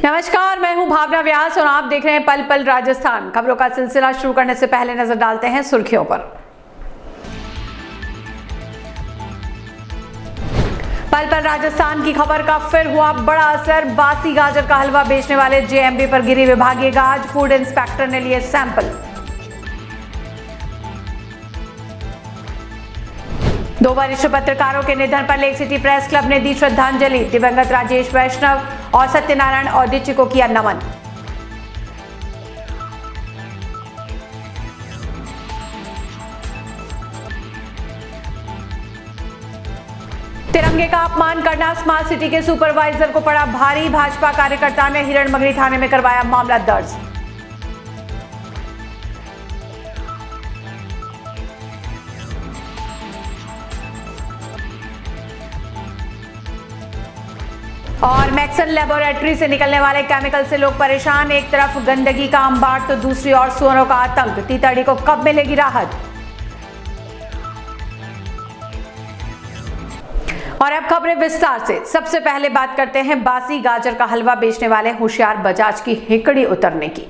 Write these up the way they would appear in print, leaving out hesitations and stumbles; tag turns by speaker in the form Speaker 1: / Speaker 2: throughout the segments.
Speaker 1: नमस्कार, मैं हूं भावना व्यास और आप देख रहे हैं पल पल राजस्थान। खबरों का सिलसिला शुरू करने से पहले नजर डालते हैं सुर्खियों पर। पल पल राजस्थान की खबर का फिर हुआ बड़ा असर। बासी गाजर का हलवा बेचने वाले जेएमबी पर गिरी विभागीय गाज। फूड इंस्पेक्टर ने लिए सैंपल। दो वरिष्ठ पत्रकारों के निधन पर लेक सिटी प्रेस क्लब ने दी श्रद्धांजलि। दिवंगत राजेश वैष्णव और सत्यनारायण औदिच्य को किया नमन। तिरंगे का अपमान करना स्मार्ट सिटी के सुपरवाइजर को पड़ा भारी। भाजपा कार्यकर्ता ने हिरणमगरी थाने में करवाया मामला दर्ज। और मैक्सन लेबोरेटरी से निकलने वाले केमिकल से लोग परेशान। एक तरफ गंदगी का अंबार तो दूसरी ओर सुअरों का आतंक। तीतड़ी को कब मिलेगी राहत? और अब खबरें विस्तार से। सबसे पहले बात करते हैं बासी गाजर का हलवा बेचने वाले होशियार बजाज की हिकड़ी उतरने की।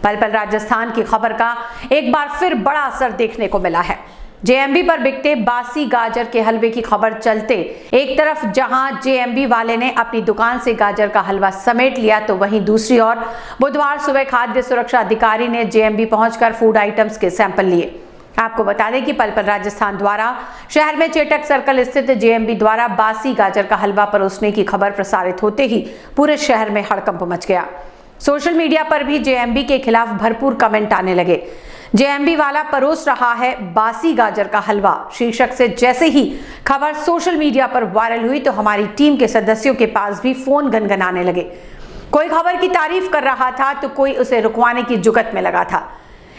Speaker 1: पल पल राजस्थान की खबर का एक बार फिर बड़ा असर देखने को मिला है। जेएमबी पर बिकते बासी गाजर के हलवे की खबर चलते एक तरफ जहां जेएमबी वाले ने अपनी दुकान से गाजर का हलवा समेट लिया, तो वहीं दूसरी ओर बुधवार सुबह खाद्य सुरक्षा अधिकारी ने जेएमबी पहुंचकर फूड आइटम्स के सैंपल लिए। आपको बता दें कि पल पल राजस्थान द्वारा शहर में चेटक सर्कल स्थित जेएमबी द्वारा बासी गाजर का हलवा परोसने की खबर प्रसारित होते ही पूरे शहर में हड़कंप मच गया। सोशल मीडिया पर भी जेएमबी के खिलाफ भरपूर कमेंट आने लगे। जेएमबी वाला परोस रहा है बासी गाजर का हलवा शीर्षक से जैसे ही खबर सोशल मीडिया पर वायरल हुई तो हमारी टीम के सदस्यों के पास भी फोन गनगनाने लगे। कोई खबर की तारीफ कर रहा था तो कोई उसे रुकवाने की जुगत में लगा था।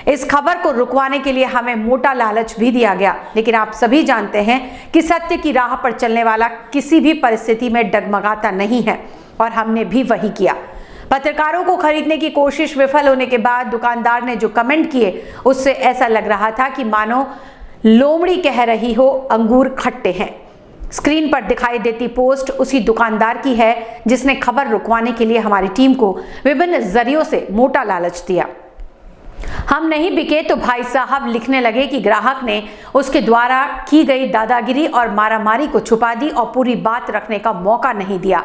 Speaker 1: इस खबर को रुकवाने के लिए हमें मोटा लालच भी दिया गया, लेकिन आप सभी जानते हैं कि सत्य की राह पर चलने वाला किसी भी परिस्थिति में डगमगाता नहीं है और हमने भी वही किया। पत्रकारों को खरीदने की कोशिश विफल होने के बाद दुकानदार ने जो कमेंट किए उससे ऐसा लग रहा था कि मानो लोमड़ी कह रही हो अंगूर खट्टे हैं। स्क्रीन पर दिखाई देती पोस्ट उसी दुकानदार की है जिसने खबर रुकवाने के लिए हमारी टीम को विभिन्न जरियों से मोटा लालच दिया। हम नहीं बिके तो भाई साहब लिखने लगे कि ग्राहक ने उसके द्वारा की गई दादागिरी और मारामारी को छुपा दी और पूरी बात रखने का मौका नहीं दिया।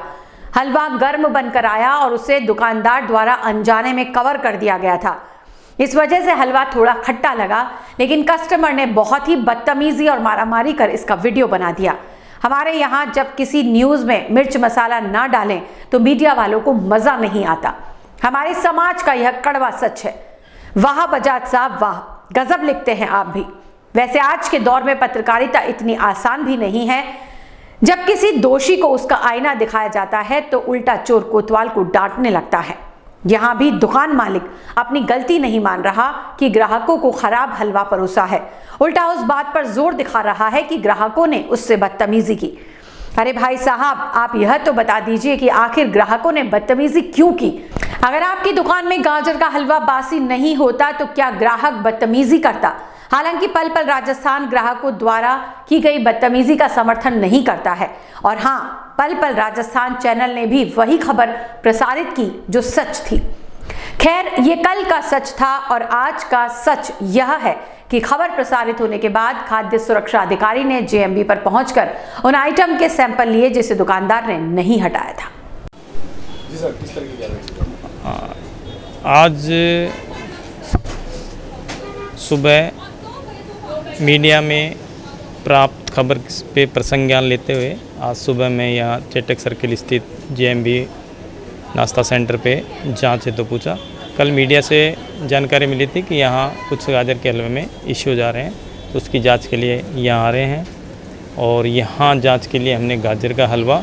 Speaker 1: हलवा गर्म बनकर आया और उसे दुकानदार द्वारा अनजाने में कवर कर दिया गया था। इस वजह से हलवा थोड़ा खट्टा लगा, लेकिन कस्टमर ने बहुत ही बदतमीजी और मारामारी कर इसका वीडियो बना दिया। हमारे यहाँ जब किसी न्यूज में मिर्च मसाला ना डालें तो मीडिया वालों को मजा नहीं आता। हमारे समाज का यह कड़वा सच है। वाह बजाज साहब वाह, गजब लिखते हैं आप भी। वैसे आज के दौर में पत्रकारिता इतनी आसान भी नहीं है। जब किसी दोषी को उसका आईना दिखाया जाता है तो उल्टा चोर कोतवाल को डांटने लगता है। यहाँ भी दुकान मालिक अपनी गलती नहीं मान रहा कि ग्राहकों को खराब हलवा परोसा है, उल्टा उस बात पर जोर दिखा रहा है कि ग्राहकों ने उससे बदतमीजी की। अरे भाई साहब, आप यह तो बता दीजिए कि आखिर ग्राहकों ने बदतमीजी क्यों की? अगर आपकी दुकान में गाजर का हलवा बासी नहीं होता तो क्या ग्राहक बदतमीजी करता? हालांकि पल पल राजस्थान ग्राहकों द्वारा की गई बदतमीजी का समर्थन नहीं करता है। और हाँ, पल पल राजस्थान चैनल ने भी वही खबर प्रसारित की जो सच थी। खैर, ये कल का सच था और आज का सच यह है कि खबर प्रसारित होने के बाद खाद्य सुरक्षा अधिकारी ने जेएमबी पर पहुंचकर उन आइटम के सैंपल लिए जिसे दुकानदार ने नहीं हटाया था।
Speaker 2: जी सर, किस तरह की
Speaker 3: आज सुबह मीडिया में प्राप्त खबर पे प्रसंज्ञान लेते हुए आज सुबह मैं यहाँ चेटक सर्किल स्थित जेएमबी नाश्ता सेंटर पे जांच हेतु पूछा। कल मीडिया से जानकारी मिली थी कि यहाँ कुछ गाजर के हलवे में इश्यूज आ रहे हैं, तो उसकी जांच के लिए यहाँ आ रहे हैं। और यहाँ जांच के लिए हमने गाजर का हलवा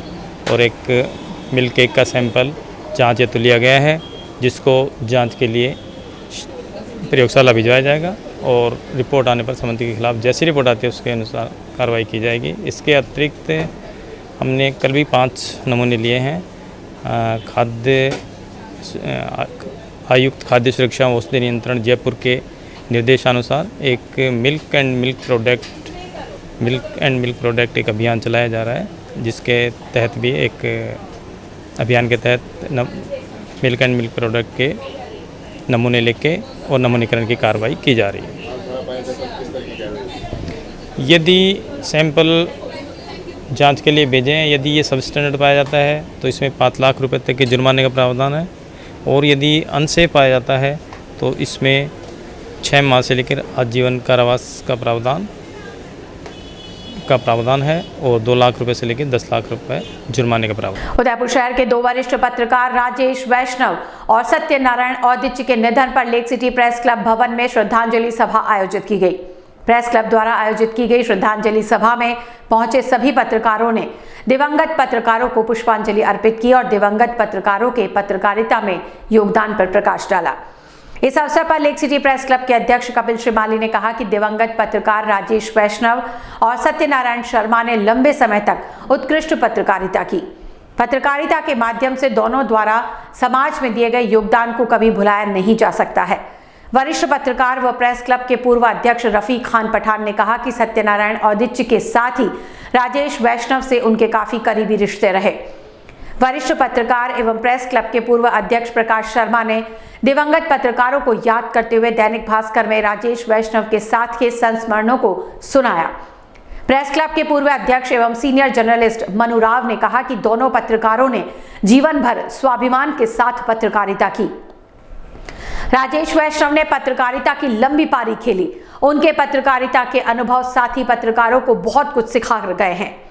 Speaker 3: और एक मिल्क केक का सैंपल जांच हेतु लिया गया है, जिसको जांच के लिए प्रयोगशाला भिजवाया जाएगा और रिपोर्ट आने पर संबंधित के खिलाफ जैसी रिपोर्ट आती है उसके अनुसार कार्रवाई की जाएगी। इसके अतिरिक्त हमने कल भी 5 नमूने लिए हैं। आयुक्त खाद्य सुरक्षा व औषधि नियंत्रण जयपुर के निर्देशानुसार एक मिल्क एंड मिल्क प्रोडक्ट एक अभियान चलाया जा रहा है, जिसके तहत भी एक अभियान के तहत मिल्क एंड मिल्क प्रोडक्ट के नमूने लेके और नमूनीकरण की कार्रवाई की जा रही है।
Speaker 2: आज धरा पाया जाता है, किस तरह की कार्रवाई?
Speaker 3: यदि सैंपल जांच के लिए भेजे हैं, यदि ये सब स्टैंडर्ड पाया जाता है तो इसमें 5 लाख रुपए तक के जुर्माने का प्रावधान है, और यदि अनसेफ पाया जाता है तो इसमें 6 माह से लेकर आजीवन कारावास का प्रावधान है, और 2 लाख रुपए से लेकर 10 लाख रुपए जुर्माने का प्रावधान।
Speaker 1: उदयपुर शहर के 2 वरिष्ठ पत्रकार राजेश वैष्णव और सत्यनारायण औदिच्य के निधन पर लेक सिटी प्रेस क्लब भवन में श्रद्धांजलि सभा आयोजित की गई। प्रेस क्लब द्वारा आयोजित की गई श्रद्धांजलि सभा में पहुंचे सभी पत्रकारों ने दिवंगत पत्रकारों को पुष्पांजलि अर्पित की और दिवंगत पत्रकारों के पत्रकारिता में योगदान पर प्रकाश डाला। इस अवसर पर लेक सिटी प्रेस क्लब के अध्यक्ष कपिल श्रीमाली ने कहा कि दिवंगत पत्रकार राजेश वैष्णव और सत्यनारायण शर्मा ने लंबे समय तक उत्कृष्ट पत्रकारिता की। पत्रकारिता के माध्यम से दोनों द्वारा समाज में दिए गए योगदान को कभी भुलाया नहीं जा सकता है। वरिष्ठ पत्रकार व प्रेस क्लब के पूर्व अध्यक्ष रफीक खान पठान ने कहा कि सत्यनारायण औदिच्य के साथ ही राजेश वैष्णव से उनके काफी करीबी रिश्ते रहे। वरिष्ठ पत्रकार एवं प्रेस क्लब के पूर्व अध्यक्ष प्रकाश शर्मा ने दिवंगत पत्रकारों को याद करते हुए दैनिक भास्कर में राजेश वैष्णव के साथ के संस्मरणों को सुनाया। प्रेस क्लब के पूर्व अध्यक्ष एवं सीनियर जर्नलिस्ट मनु राव ने कहा कि दोनों पत्रकारों ने जीवन भर स्वाभिमान के साथ पत्रकारिता की। राजेश वैष्णव ने पत्रकारिता की लंबी पारी खेली। उनके पत्रकारिता के अनुभव साथी पत्रकारों को बहुत कुछ सिखा गए हैं।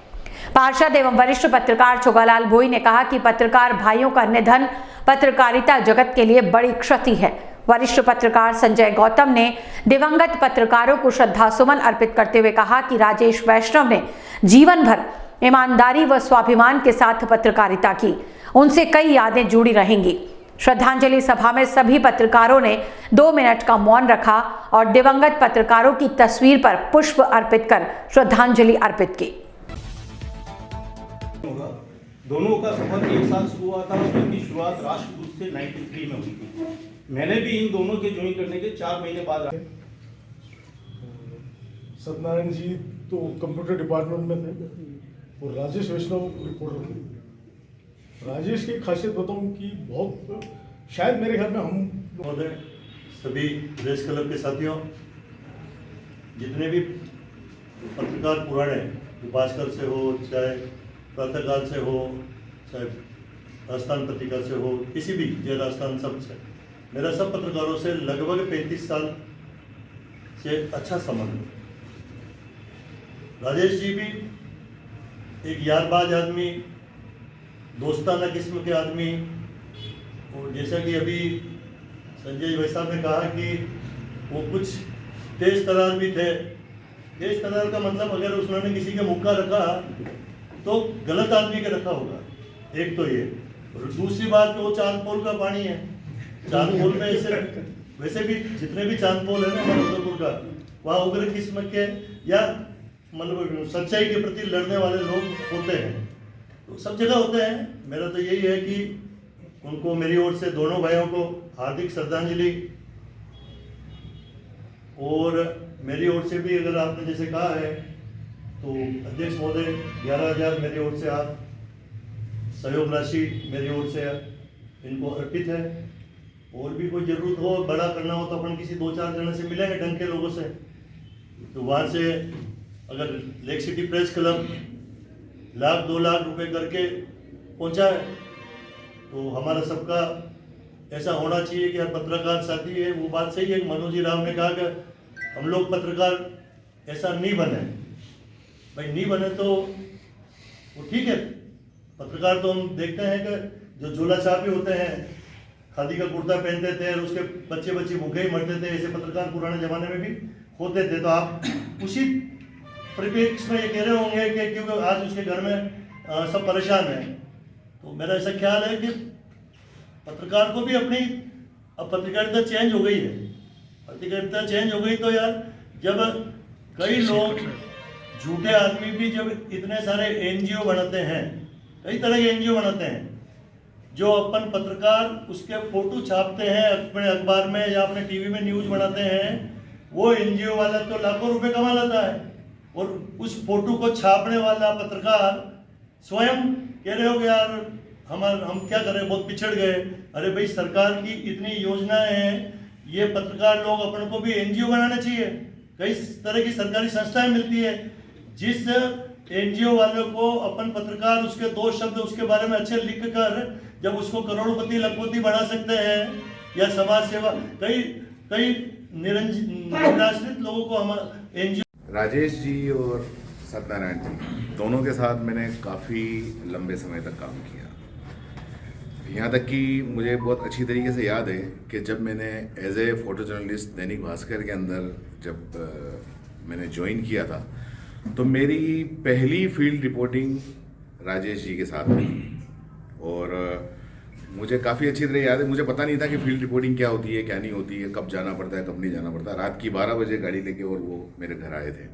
Speaker 1: पार्षद एवं वरिष्ठ पत्रकार छोगालाल भोई ने कहा कि पत्रकार भाइयों का निधन पत्रकारिता जगत के लिए बड़ी क्षति है। वरिष्ठ पत्रकार संजय गौतम ने दिवंगत पत्रकारों को श्रद्धासुमन अर्पित करते हुए कहा कि राजेश वैष्णव ने जीवन भर ईमानदारी व स्वाभिमान के साथ पत्रकारिता की। उनसे कई यादें जुड़ी रहेंगी। श्रद्धांजलि सभा में सभी पत्रकारों ने 2 मिनट का मौन रखा और दिवंगत पत्रकारों की तस्वीर पर पुष्प अर्पित कर श्रद्धांजलि अर्पित की।
Speaker 4: दोनों का सफर एक साथ शुरू हुआ था और इनकी शुरुआत राष्ट्रदूत से 93 में हुई थी। मैंने भी इन दोनों के ज्वाइन करने के 4 महीने बाद
Speaker 2: सत्यनारायण जी तो कंप्यूटर डिपार्टमेंट में थे और राजेश वैष्णव रिपोर्टर थे। राजेश की खासियत बताऊं कि बहुत शायद मेरे ख्याल में हम
Speaker 5: महोदय, सभी प्रेस क्लब के साथियों, जितने भी पत्रकार पुराने, भास्कर से हो, चाहे प्रातःकाल से हो, चाहे राजस्थान पत्रिका से हो, किसी भी जय राजस्थान, सब से मेरा सब पत्रकारों से लगभग 35 साल से अच्छा संबंध है। राजेश जी भी एक यारबाज आदमी, दोस्ताना किस्म के आदमी, और जैसा कि अभी संजय भाई साहब ने कहा कि वो कुछ तेज तरार भी थे। तेज तरार का मतलब अगर उसने किसी के मुक्का रखा तो गलत आदमी के रखा होगा, एक तो ये। और दूसरी बात कि वो चांदपोल का पानी है। चांदपोल में ऐसे वैसे भी जितने भी चांदपोल है ना हमारे उदयपुर का, वहाँ उग्र किस्म के या मतलब सच्चाई के प्रति लड़ने वाले लोग होते हैं, तो सब जगह होते हैं। मेरा तो यही है कि उनको मेरी ओर से दोनों भाइयों को हार्दिक श्रद्धांजलि, और मेरी ओर से भी अगर आपने जैसे कहा है तो अध्यक्ष महोदय 11,000 मेरी ओर से आप सहयोग राशि मेरी ओर से इनको अर्पित है। और भी कोई ज़रूरत हो, बड़ा करना हो तो अपन किसी 2-4 जने से मिलेंगे, ढंग के लोगों से। तो वहाँ से अगर lake city press club 1-2 lakh रुपए करके पहुँचा है तो हमारा सबका ऐसा होना चाहिए कि यार पत्रकार साथी है, वो बात सही है। मनोजी राव ने कहा कि हम लोग पत्रकार ऐसा नहीं बने, भाई नहीं बने तो वो ठीक है। पत्रकार तो हम देखते हैं कि जो झोला छापे होते हैं, खादी का कुर्ता पहनते थे और उसके बच्चे भूखे ही मरते थे, ऐसे पत्रकार पुराने ज़माने में भी होते थे। तो आप उसी परिप्रेक्ष्य में ये कह रहे होंगे कि क्योंकि आज उसके घर में सब परेशान हैं, तो मेरा ऐसा ख्याल है कि पत्रकार को भी अपनी अब पत्रकारिता चेंज हो गई है। पत्रकारिता चेंज हो गई तो यार जब कई लोग झूठे आदमी भी जब इतने सारे एनजीओ बनाते हैं, कई तरह के एनजीओ बनाते हैं, जो अपन पत्रकार उसके फोटो छापते हैं अपने अखबार में या अपने टीवी में न्यूज़ बनाते हैं, वो एनजीओ वाला तो लाखों रुपए कमा लेता है और उस फोटो को छापने वाला पत्रकार स्वयं कह रहे हो कि यार हम क्या करें, बहुत पिछड़ गए। अरे भाई, सरकार की इतनी योजनाएं हैं, ये पत्रकार लोग अपन को भी एनजीओ बनाना चाहिए। कई तरह की सरकारी संस्थाएं मिलती है, जिस एनजीओ वालों को अपन पत्रकार उसके 2 शब्द उसके बारे में अच्छे लिख कर जब उसको करोड़पति लखपति बना सकते हैं, या समाज सेवा कई निराश्रित लोगों को हम एनजीओ।
Speaker 6: राजेश जी और सत्यनारायण जी दोनों के साथ मैंने काफ़ी लंबे समय तक काम किया। यहाँ तक कि मुझे बहुत अच्छी तरीके से याद है कि जब मैंने as a photo journalist Dainik Bhaskar के अंदर जब मैंने ज्वाइन किया था, तो मेरी पहली फील्ड रिपोर्टिंग राजेश जी के साथ में थी। और मुझे काफ़ी अच्छी तरह याद है, मुझे पता नहीं था कि फील्ड रिपोर्टिंग क्या होती है, क्या नहीं होती है, कब जाना पड़ता है, कब नहीं जाना पड़ता। रात की 12 बजे गाड़ी लेके और वो मेरे घर आए थे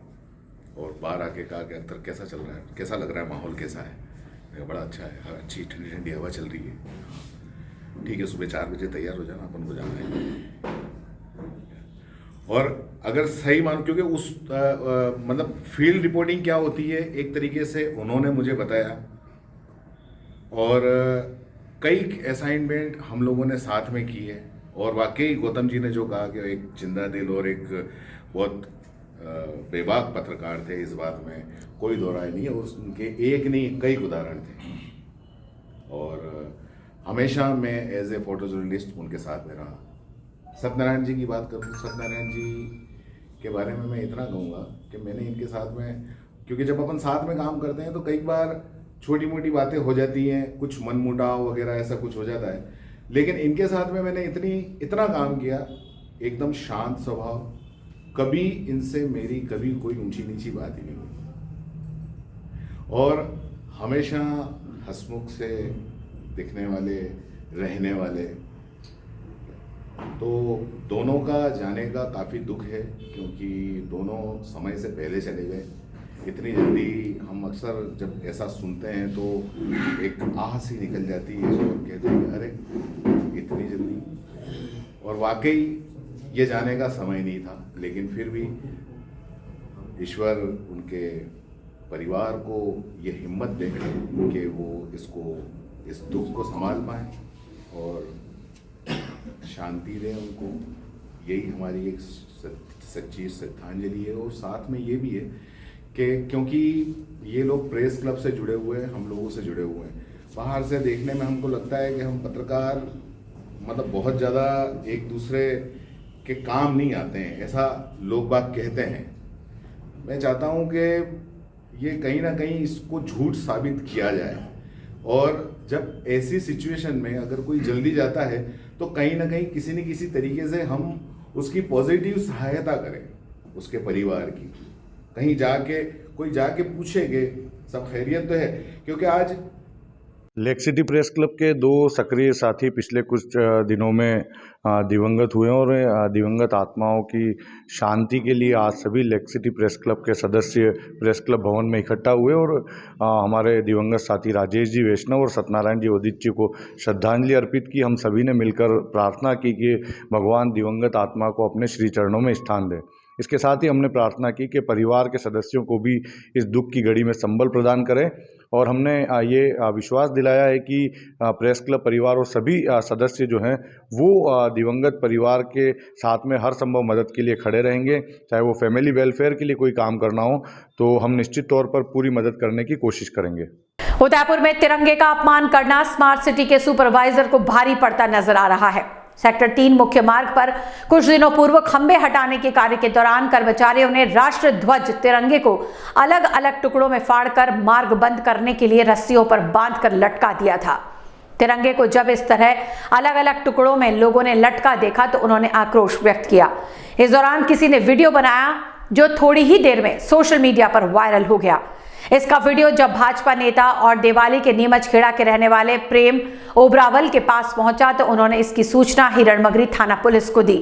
Speaker 6: और बाहर आके कहा कि अख्तर कैसा चल रहा है, कैसा लग रहा है, माहौल कैसा है। मैंने कहा बड़ा अच्छा है, अच्छी ठंडी ठंडी हवा चल रही है, ठीक है सुबह 4 बजे तैयार हो जाना, अपन को जाना है। और अगर सही मानो, क्योंकि उस मतलब फील्ड रिपोर्टिंग क्या होती है एक तरीके से उन्होंने मुझे बताया। और कई असाइनमेंट हम लोगों ने साथ में की है। और वाकई गौतम जी ने जो कहा कि एक जिंदा दिल और एक बहुत बेबाक पत्रकार थे, इस बात में कोई दो राय नहीं है। और उनके एक नहीं कई उदाहरण थे। और हमेशा मैं एज ए फोटो जर्नलिस्ट उनके साथ में रहा। सत्यनारायण जी की बात करूँ, सत्यनारायण जी के बारे में मैं इतना कहूँगा कि मैंने इनके साथ में, क्योंकि जब अपन साथ में काम करते हैं तो कई बार छोटी मोटी बातें हो जाती हैं, कुछ मनमुटाव वगैरह ऐसा कुछ हो जाता है, लेकिन इनके साथ में मैंने इतना काम किया, एकदम शांत स्वभाव, कभी इनसे मेरी कभी कोई ऊंची नीची बात ही नहीं हुई। और हमेशा हंसमुख से दिखने वाले, रहने वाले। तो दोनों का जाने का काफ़ी दुख है, क्योंकि दोनों समय से पहले चले गए। इतनी जल्दी हम अक्सर जब ऐसा सुनते हैं तो एक आह सी निकल जाती है और कहते हैं अरे इतनी जल्दी। और वाकई ये जाने का समय नहीं था, लेकिन फिर भी ईश्वर उनके परिवार को ये हिम्मत दे कि वो इस दुख को संभाल पाए और शांति दें उनको। यही हमारी एक सच्ची श्रद्धांजलि है। और साथ में ये भी है कि क्योंकि ये लोग प्रेस क्लब से जुड़े हुए हैं, हम लोगों से जुड़े हुए हैं, बाहर से देखने में हमको लगता है कि हम पत्रकार मतलब बहुत ज़्यादा एक दूसरे के काम नहीं आते हैं, ऐसा लोग बाग कहते हैं। मैं चाहता हूँ कि ये कहीं ना कहीं इसको झूठ साबित किया जाए। और जब ऐसी सिचुएशन में अगर कोई जल्दी जाता है तो कहीं ना कहीं किसी न किसी तरीके से हम उसकी पॉजिटिव सहायता करें, उसके परिवार की। कहीं जाके कोई जाके पूछेंगे सब खैरियत तो है, क्योंकि आज
Speaker 7: लेक सिटी प्रेस क्लब के 2 सक्रिय साथी पिछले कुछ दिनों में दिवंगत हुए और दिवंगत आत्माओं की शांति के लिए आज सभी लेक सिटी प्रेस क्लब के सदस्य प्रेस क्लब भवन में इकट्ठा हुए और हमारे दिवंगत साथी राजेश जी वैष्णव और सत्यनारायण जी उदित जी को श्रद्धांजलि अर्पित की। हम सभी ने मिलकर प्रार्थना की कि भगवान दिवंगत आत्मा को अपने श्री चरणों में स्थान दें। इसके साथ ही हमने प्रार्थना की कि परिवार के सदस्यों को भी इस दुख की घड़ी में संबल प्रदान करें। और हमने ये विश्वास दिलाया है कि प्रेस क्लब परिवार और सभी सदस्य जो हैं वो दिवंगत परिवार के साथ में हर संभव मदद के लिए खड़े रहेंगे। चाहे वो फैमिली वेलफेयर के लिए कोई काम करना हो तो हम निश्चित तौर पर पूरी मदद करने की कोशिश करेंगे।
Speaker 1: उदयपुर में तिरंगे का अपमान करना स्मार्ट सिटी के सुपरवाइजर को भारी पड़ता नजर आ रहा है। सेक्टर 3 मुख्य मार्ग पर कुछ दिनों पूर्व खंबे हटाने के कार्य के दौरान कर्मचारियों ने राष्ट्र ध्वज तिरंगे को अलग अलग टुकड़ों में फाड़कर मार्ग बंद करने के लिए रस्सियों पर बांधकर लटका दिया था। तिरंगे को जब इस तरह अलग अलग टुकड़ों में लोगों ने लटका देखा तो उन्होंने आक्रोश व्यक्त किया। इस दौरान किसी ने वीडियो बनाया जो थोड़ी ही देर में सोशल मीडिया पर वायरल हो गया। इसका वीडियो जब भाजपा नेता और देवाली के नीमच खेड़ा के रहने वाले प्रेम ओबरावल के पास पहुंचा तो उन्होंने इसकी सूचना हिरणमगरी थाना पुलिस को दी,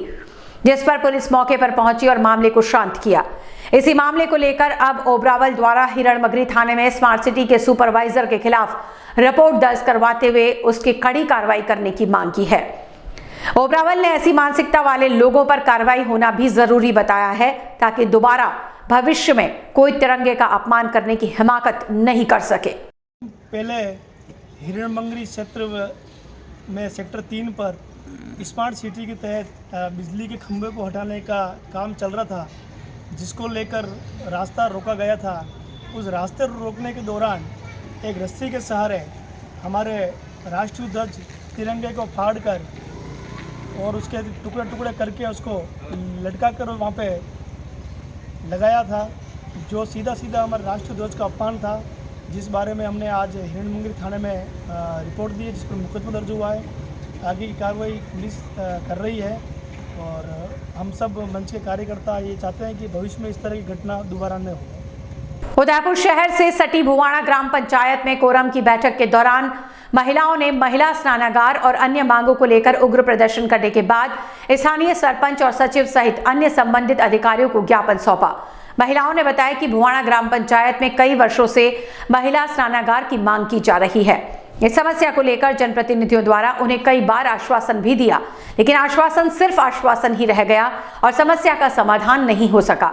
Speaker 1: जिस पर पुलिस मौके पर पहुंची और मामले को शांत किया। इसी मामले को लेकर अब ओबरावल द्वारा हिरणमगरी थाने में स्मार्ट सिटी के सुपरवाइजर के खिलाफ रिपोर्ट दर्ज करवाते हुए उसकी कड़ी कार्रवाई करने की मांग की है। ओबरावल ने ऐसी मानसिकता वाले लोगों पर कार्रवाई होना भी जरूरी बताया है ताकि दोबारा भविष्य में कोई तिरंगे का अपमान करने की हिमाकत नहीं कर सके।
Speaker 8: पहले हिरणमंगरी क्षेत्र में सेक्टर 3 पर स्मार्ट सिटी के तहत बिजली के खंभे को हटाने का काम चल रहा था, जिसको लेकर रास्ता रोका गया था। उस रास्ते रोकने के दौरान एक रस्सी के सहारे हमारे राष्ट्रीय ध्वज तिरंगे को फाड़कर और उसके टुकड़े टुकड़े करके उसको लटका कर वहाँ पे लगाया था, जो सीधा सीधा हमारे राष्ट्रीय ध्वज का अपमान था, जिस बारे में हमने आज हिरणमंगरी थाने में रिपोर्ट दी है, जिस पर मुकदमा दर्ज हुआ है। आगे की कार्रवाई पुलिस कर रही है और हम सब मंच के कार्यकर्ता ये चाहते हैं कि भविष्य में इस तरह की घटना दोबारा न हो।
Speaker 1: उदयपुर शहर से सटी भुवाणा ग्राम पंचायत में कोरम की बैठक के दौरान महिलाओं ने महिला स्नानागार और अन्य मांगों को लेकर उग्र प्रदर्शन करने के बाद स्थानीय सरपंच और सचिव सहित अन्य संबंधित अधिकारियों को ज्ञापन सौंपा। महिलाओं ने बताया कि भुवाणा ग्राम पंचायत में कई वर्षों से महिला स्नानागार की मांग की जा रही है। इस समस्या को लेकर जनप्रतिनिधियों द्वारा उन्हें कई बार आश्वासन भी दिया, लेकिन आश्वासन सिर्फ आश्वासन ही रह गया और समस्या का समाधान नहीं हो सका।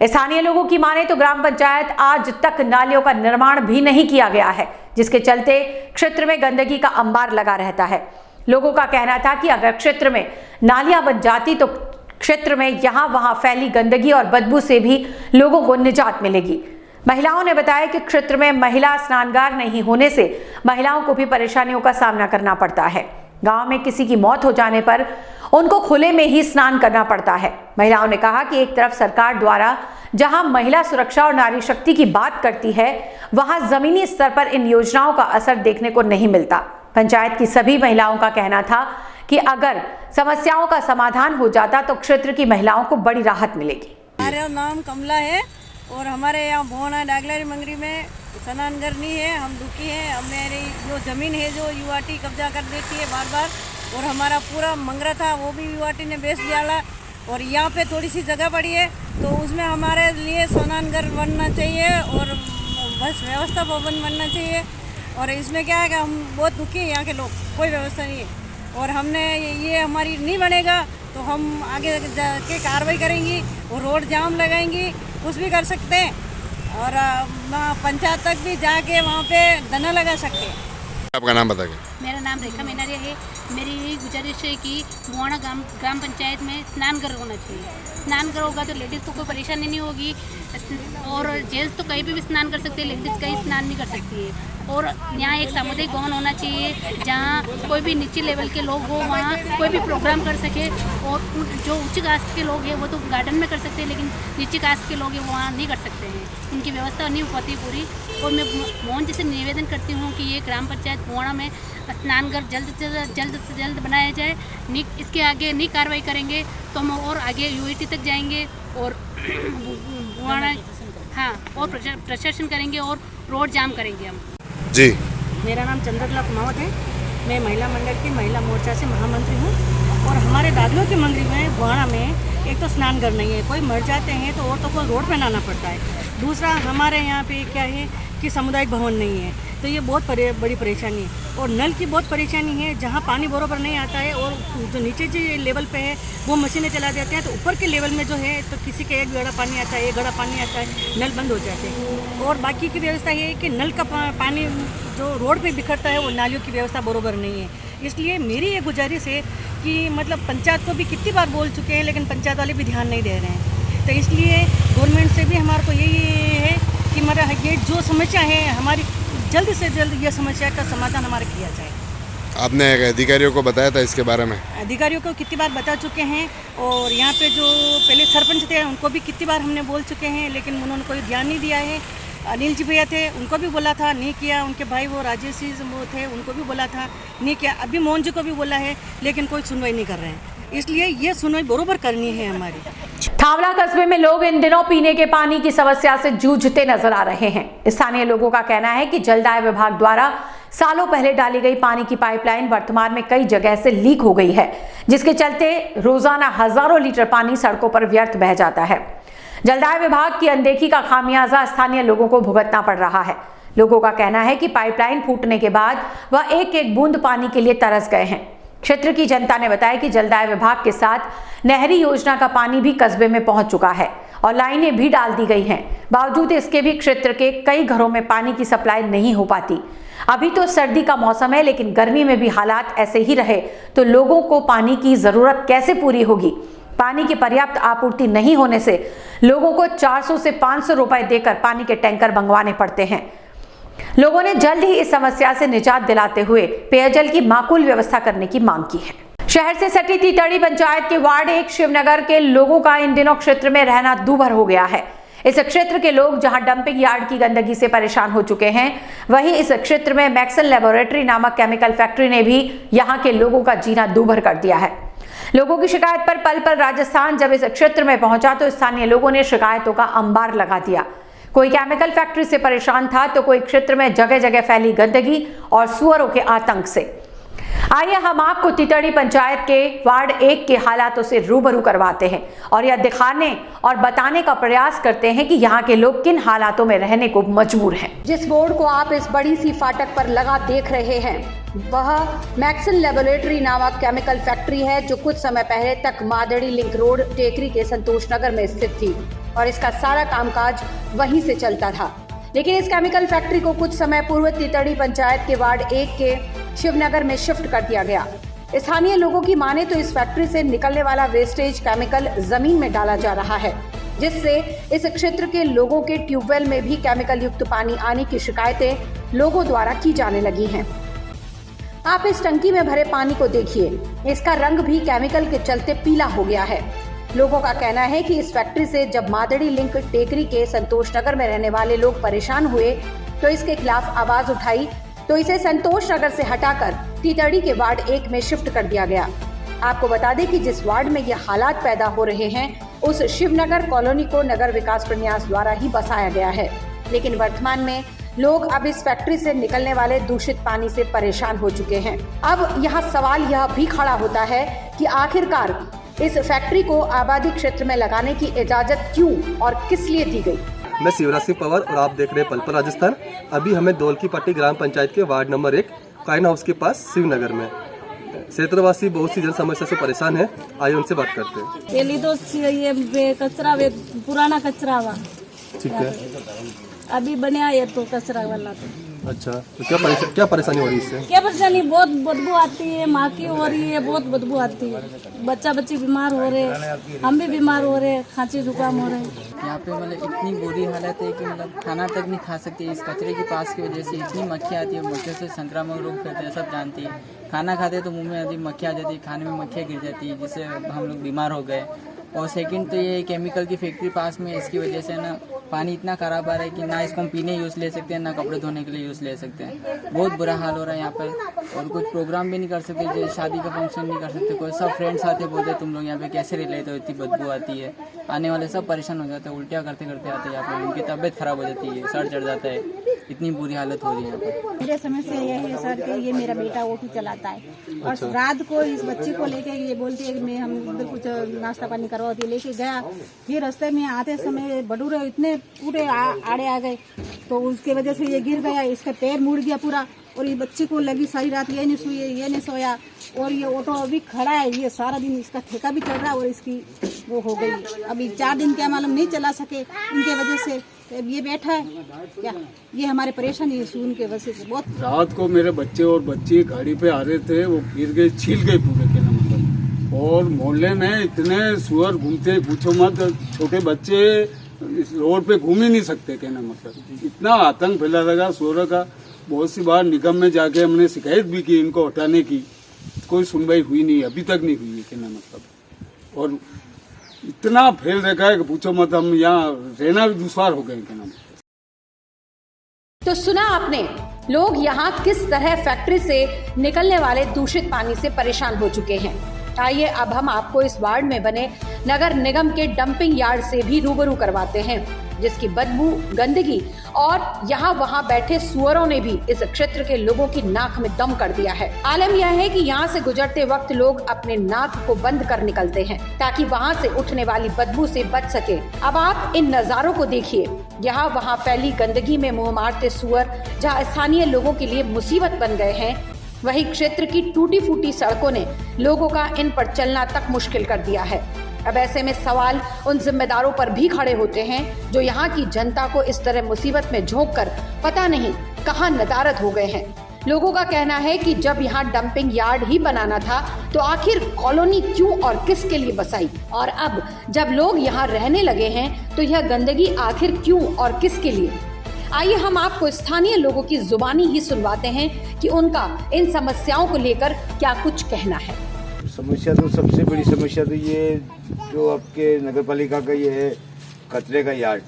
Speaker 1: स्थानीय लोगों की माने तो ग्राम पंचायत आज तक नालियों का निर्माण भी नहीं किया गया है, जिसके चलते क्षेत्र में गंदगी का अंबार लगा रहता है। लोगों का कहना था कि अगर क्षेत्र में नालियां बन जाती तो क्षेत्र में यहाँ वहां फैली गंदगी और बदबू से भी लोगों को निजात मिलेगी। महिलाओं ने बताया कि क्षेत्र में महिला स्नानगार नहीं होने से महिलाओं को भी परेशानियों का सामना करना पड़ता है। गांव में किसी की मौत हो जाने पर उनको खुले में ही स्नान करना पड़ता है। महिलाओं ने कहा कि एक तरफ सरकार द्वारा जहां महिला सुरक्षा और नारी शक्ति की बात करती है, वहां जमीनी स्तर पर इन योजनाओं का असर देखने को नहीं मिलता। पंचायत की सभी महिलाओं का कहना था कि अगर समस्याओं का समाधान हो जाता तो क्षेत्र की महिलाओं को बड़ी राहत मिलेगी।
Speaker 9: हमारा नाम कमला है और हमारे यहाँ भुवाणा डागलारी मंगरी में स्नानघर नहीं है। हम दुखी हैं। हमारी जो ज़मीन है जो यूआरटी कब्जा कर देती है बार बार, और हमारा पूरा मंगरा था वो भी यूआरटी ने बेच दिया। और यहाँ पे थोड़ी सी जगह पड़ी है तो उसमें हमारे लिए स्नानघर बनना चाहिए और बस व्यवस्था भवन बनना चाहिए। और इसमें क्या है कि हम बहुत दुखी हैं, यहाँ के लोग, कोई व्यवस्था नहीं है। और हमने ये हमारी नहीं बनेगा तो हम आगे जाके कार्रवाई करेंगी और रोड जाम लगाएंगी, कुछ भी कर सकते हैं। और पंचायत तक भी जाके वहाँ पे धरना लगा सकते हैं।
Speaker 10: आपका नाम बताइए।
Speaker 11: मेरा नाम रेखा मेनारिया है। मेरी यही गुजारिश है कि भुवाणा ग्राम पंचायत में स्नानघर होना चाहिए। स्नानघर होगा तो लेडीज़ को कोई परेशानी नहीं होगी और जेंट्स तो कहीं भी स्नान कर सकते हैं, लेडीज़ कहीं स्नान नहीं कर सकती है। और यहाँ एक सामुदायिक भवन होना चाहिए जहाँ कोई भी नीचे लेवल के लोग हो, वहाँ कोई भी प्रोग्राम कर सके। और जो उच्च कास्ट के लोग हैं वो तो गार्डन में कर सकते हैं, लेकिन नीचे कास्ट के लोग हैं वो वहाँ नहीं कर सकते हैं, उनकी व्यवस्था नहीं हो पाती पूरी। और मैं मोहन जी से निवेदन करती हूँ कि ये ग्राम पंचायत भुवाणा में स्नानघर जल्द से जल्द बनाया जाए। इसके आगे नहीं कार्रवाई करेंगे तो हम और आगे यूईटी तक जाएंगे और भुवाणा और प्रशासन करेंगे और रोड जाम करेंगे हम।
Speaker 10: जी,
Speaker 9: मेरा नाम चंद्रकला कुमावत है। मैं महिला मंडल की महिला मोर्चा से महामंत्री हूँ। और हमारे दादलों की मंगरी में भुवाणा में एक तो स्नानघर नहीं है, कोई मर जाते हैं तो औरतों को रोड पे लाना पड़ता है। दूसरा हमारे यहाँ पे क्या है कि सामुदायिक भवन नहीं है, तो ये बहुत बड़ी परेशानी है। और नल की बहुत परेशानी है, जहाँ पानी बराबर नहीं आता है और जो नीचे जो लेवल पे है वो मशीनें चला देते हैं, तो ऊपर के लेवल में जो है तो किसी के एक गड़ा पानी आता है, एक गड़ा पानी आता है, नल बंद हो जाते हैं। और बाकी की व्यवस्था ये है कि नल का पानी जो रोड पे बिखरता है वो नालियों की व्यवस्था बराबर नहीं है। इसलिए मेरी ये गुजारिश है कि मतलब पंचायत को भी कितनी बार बोल चुके हैं, लेकिन पंचायत वाले भी ध्यान नहीं दे रहे हैं। तो इसलिए गवर्नमेंट से भी हमारे को यही है कि मतलब ये जो समस्या है हमारी जल्द से जल्द ये समस्या का समाधान हमारा किया जाए।
Speaker 10: आपने अधिकारियों को बताया था इसके बारे में?
Speaker 9: अधिकारियों को कितनी बार बता चुके हैं और यहाँ पे जो पहले सरपंच थे उनको भी कितनी बार हमने बोल चुके हैं, लेकिन उन्होंने कोई ध्यान नहीं दिया है। अनिल जी भैया थे, उनको भी बोला था, नहीं किया। उनके भाई वो राजेश जी वो थे, उनको भी बोला था, नहीं किया। अभी मोहन जी को भी बोला है, लेकिन कोई सुनवाई नहीं कर रहे हैं। इसलिए ये सुनवाई बरोबर करनी है हमारी।
Speaker 1: थावला कस्बे में लोग इन दिनों पीने के पानी की समस्या से जूझते नजर आ रहे हैं। स्थानीय लोगों का कहना है कि जलदाय विभाग द्वारा सालों पहले डाली गई पानी की पाइपलाइन वर्तमान में कई जगह से लीक हो गई है, जिसके चलते रोजाना हजारों लीटर पानी सड़कों पर व्यर्थ बह जाता है। जलदाय विभाग की अनदेखी का खामियाजा स्थानीय लोगों को भुगतना पड़ रहा है। लोगों का कहना है कि पाइपलाइन फूटने के बाद वह एक एक बूंद पानी के लिए तरस गए हैं। क्षेत्र की जनता ने बताया कि जलदाय विभाग के साथ नहरी योजना का पानी भी कस्बे में पहुंच चुका है और लाइनें भी डाल दी गई हैं। बावजूद इसके भी क्षेत्र के कई घरों में पानी की सप्लाई नहीं हो पाती। अभी तो सर्दी का मौसम है, लेकिन गर्मी में भी हालात ऐसे ही रहे तो लोगों को पानी की जरूरत कैसे पूरी होगी। पानी की पर्याप्त आपूर्ति नहीं होने से लोगों को 400 से 500 रुपए देकर पानी के टैंकर मंगवाने पड़ते हैं। लोगों ने जल्द ही इस समस्या से निजात दिलाते हुए पेयजल की माकूल व्यवस्था करने की मांग की है। शहर से सटी तीतड़ी पंचायत के वार्ड 1 शिवनगर के लोगों का इन दिनों क्षेत्र में रहना दूभर हो गया है। इस क्षेत्र के लोग जहां डंपिंग यार्ड की गंदगी से परेशान हो चुके हैं, वहीं इस क्षेत्र में मैक्सन लैबोरेटरी नामक केमिकल फैक्ट्री ने भी यहां के लोगों का जीना दूभर कर दिया है। लोगों की शिकायत पर पल राजस्थान जब इस क्षेत्र में पहुंचा तो स्थानीय लोगों ने शिकायतों का अंबार लगा दिया। कोई केमिकल फैक्ट्री से परेशान था तो कोई क्षेत्र में जगह जगह फैली गंदगी और सुअरों के आतंक से। आइए हम आपको तीतड़ी पंचायत के वार्ड 1 के हालातों से रूबरू करवाते हैं और यह दिखाने और बताने का प्रयास करते हैं कि यहाँ के लोग किन हालातों में रहने को मजबूर हैं। जिस बोर्ड को आप इस बड़ी सी फाटक पर लगा देख रहे हैं, वह मैक्सन लैबोरेटरी नामक केमिकल फैक्ट्री है, जो कुछ समय पहले तक मादड़ी लिंक रोड टेकरी के संतोष नगर में स्थित थी और इसका सारा कामकाज वहीं से चलता था। लेकिन इस केमिकल फैक्ट्री को कुछ समय पूर्व तीतड़ी पंचायत के वार्ड 1 के शिवनगर में शिफ्ट कर दिया गया। स्थानीय लोगों की माने तो इस फैक्ट्री से निकलने वाला वेस्टेज केमिकल जमीन में डाला जा रहा है, जिससे इस क्षेत्र के लोगों के ट्यूबवेल में भी केमिकल युक्त पानी आने की शिकायतें लोगों द्वारा की जाने लगी हैं। आप इस टंकी में भरे पानी को देखिए, इसका रंग भी केमिकल के चलते पीला हो गया है। लोगों का कहना है कि इस फैक्ट्री से जब मादड़ी लिंक टेकरी के संतोष नगर में रहने वाले लोग परेशान हुए तो इसके खिलाफ आवाज उठाई तो इसे संतोष नगर से हटाकर तीतड़ी के वार्ड 1 में शिफ्ट कर दिया गया। आपको बता दें कि जिस वार्ड में ये हालात पैदा हो रहे हैं, उस शिवनगर कॉलोनी को नगर विकास प्रन्यास द्वारा ही बसाया गया है, लेकिन वर्तमान में लोग अब इस फैक्ट्री से निकलने वाले दूषित पानी से परेशान हो चुके हैं। अब यहाँ सवाल यह भी खड़ा होता है कि आखिरकार इस फैक्ट्री को आबादी क्षेत्र में लगाने की इजाजत क्यों और किस लिए दी गई।
Speaker 12: मैं शिवराज सिंह पवार और आप देख रहे हैं पल राजस्थान। अभी हमें दौल की पट्टी ग्राम पंचायत के वार्ड नंबर 1 काइन हाउस के पास शिवनगर में क्षेत्रवासी बहुत सी जन समस्या से परेशान है। आइए उनसे बात करते हैं।
Speaker 9: पहली तो ये कचरा पुराना कचरा हुआ,
Speaker 12: ठीक है,
Speaker 9: अभी बनया ये तो कचरा वाला तो।
Speaker 12: अच्छा, तो क्या परेशानी हो रही है इससे?
Speaker 9: क्या परेशानी, बहुत बदबू आती है, माँ की हो रही है, बहुत बदबू आती है, बच्ची बीमार हो रहे हैं, हम भी बीमार हो रहे हैं, खांसी जुकाम हो रहे हैं।
Speaker 13: यहाँ पे मतलब इतनी बुरी हालत है कि मतलब खाना तक नहीं खा सकते इस कचरे के पास की वजह से। इतनी मक्खियाँ आती है, मक्खियों से संक्रामक रोग फैलते हैं, सब जानती है। खाना खाते तो मुंह में अधिक मक्खियाँ आ जाती है, खाने में मक्खियाँ गिर जाती है, जिससे हम लोग बीमार हो गए। और सेकंड तो ये केमिकल की फैक्ट्री पास में, इसकी वजह से ना पानी इतना खराब आ रहा है कि ना इसको हम पीने यूज़ ले सकते हैं, ना कपड़े धोने के लिए यूज़ ले सकते हैं। बहुत बुरा हाल हो रहा है यहाँ पर। और कुछ प्रोग्राम भी नहीं कर सकते, जैसे शादी का फंक्शन नहीं कर सकते। कोई सब फ्रेंड्स आते बोलते तुम लोग यहाँ पे कैसे रह लेते हो, इतनी बदबू आती है। आने वाले सब परेशान हो जाते हैं, उल्टियाँ करते करते आते हैं यहाँ पर, उनकी तबीयत खराब हो जाती है, सर चढ़ जाता है, इतनी बुरी हालत हो रही है यहाँ पर।
Speaker 9: मेरे समस्या ये है सर कि ये मेरा बेटा ऑटो चलाता है और रात को इस बच्ची को लेके ये बोलती है कि मैं हम इधर कुछ नाश्ता पानी करवाती, लेके गया। फिर रास्ते में आते समय भटूरे इतने पूरे आड़े आ गए तो उसके वजह से ये गिर गया, इसका पैर मुड़ गया पूरा। और ये बच्ची को लगी सारी रात ये नहीं सोई, ये नहीं सोया। और ये ऑटो अभी खड़ा है, ये सारा दिन इसका ठेका भी चल रहा है और इसकी वो हो गई। अभी 4 दिन क्या मालूम नहीं चला सके इनके वजह से। अब ये बैठा है क्या, ये हमारे परेशानी है सून के वजह से बहुत।
Speaker 14: रात को मेरे बच्चे और बच्ची गाड़ी पे आ रहे थे, वो गिर गए, छील गए पूरे के ना मतलब। और मोहल्ले में इतने सुअर घूमते पूछो मत, छोटे बच्चे इस रोड पे घूम ही नहीं सकते कहना मतलब। इतना आतंक फैला लगा सुअर का। बहुत सी बार निगम में जाके हमने शिकायत भी की इनको हटाने की, कोई सुनवाई हुई नहीं, अभी तक नहीं हुई है कहना मतलब। और इतना फैल रखा है कि पूछो मत, हम यहाँ रहना भी दुश्वार हो गए कहना मतलब।
Speaker 1: तो सुना आपने, लोग यहाँ किस तरह फैक्ट्री से निकलने वाले दूषित पानी से परेशान हो चुके हैं। आइए अब हम आपको इस वार्ड में बने नगर निगम के डंपिंग यार्ड से भी रूबरू करवाते हैं, जिसकी बदबू, गंदगी और यहाँ वहाँ बैठे सुअरों ने भी इस क्षेत्र के लोगों की नाक में दम कर दिया है। आलम यह है कि यहाँ से गुजरते वक्त लोग अपने नाक को बंद कर निकलते हैं ताकि वहाँ से उठने वाली बदबू से बच सके। अब आप इन नजारों को देखिए, यहाँ वहाँ फैली गंदगी में मुंह मारते सुअर जहाँ स्थानीय लोगों के लिए मुसीबत बन गए हैं, वही क्षेत्र की टूटी फूटी सड़कों ने लोगों का इन पर चलना तक मुश्किल कर दिया है। अब ऐसे में सवाल उन जिम्मेदारों पर भी खड़े होते हैं जो यहाँ की जनता को इस तरह मुसीबत में झोंक कर पता नहीं
Speaker 15: कहां नदारद हो गए हैं। लोगों का कहना है कि जब यहाँ डंपिंग यार्ड ही बनाना था तो आखिर कॉलोनी क्यों और किसके लिए बसाई, और अब जब लोग यहाँ रहने लगे हैं तो यह गंदगी आखिर क्यों और किसके लिए। आइए हम आपको स्थानीय लोगों की जुबानी ही सुनवाते हैं कि उनका इन समस्याओं को लेकर क्या कुछ कहना है।
Speaker 16: समस्या तो सबसे बड़ी समस्या तो ये जो आपके नगर पालिका का ये है कचरे का यार्ड,